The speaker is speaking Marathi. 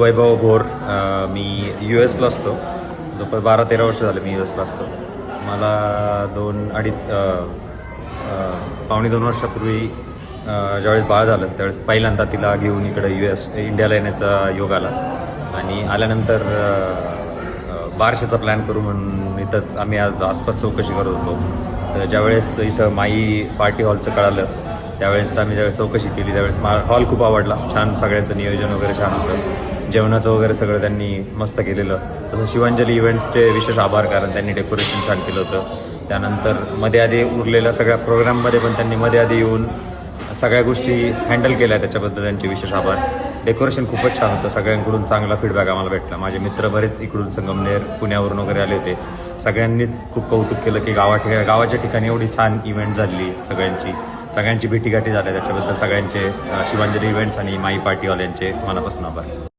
वैभव भोर. मी US ला असतो. जवळपास 12-13 वर्ष झाले मी US ला असतो. मला पावणे 2 वर्षापूर्वी ज्यावेळेस बाळ झालं त्यावेळेस पहिल्यांदा तिला घेऊन इकडे इंडियाला येण्याचा योग आला आणि आल्यानंतर बारशाचा प्लॅन करू म्हणून इथंच आम्ही आज आसपास चौकशी करत होतो. तर ज्यावेळेस इथं माई पार्टी हॉलचं कळालं त्यावेळेस आम्ही ज्यावेळेस चौकशी केली त्यावेळेस हॉल खूप आवडला. छान सगळ्यांचं नियोजन वगैरे छान होतं. जेवणाचं वगैरे सगळं त्यांनी मस्त केलेलं. तसं शिवांजली इव्हेंट्सचे विशेष आभार, कारण त्यांनी डेकोरेशन छान केलं होतं. त्यानंतर मध्ये आधी उरलेल्या सगळ्या प्रोग्राममध्ये पण त्यांनी मध्ये आधी येऊन सगळ्या गोष्टी हँडल केल्या, त्याच्याबद्दल त्यांचे विशेष आभार. डेकोरेशन खूपच छान होतं. सगळ्यांकडून चांगला फीडबॅक आम्हाला भेटला. माझे मित्र बरेच इकडून संगमनेर पुण्यावरून वगैरे आले होते. सगळ्यांनीच खूप कौतुक केलं की गावाच्या ठिकाणी एवढी छान इव्हेंट झाली. सगळ्यांची भेटीगाठी झाल्या. त्याच्याबद्दल सगळ्यांचे शिवांजली इव्हेंट्स आणि माई पार्टी हॉल यांचे मनापासून आभार.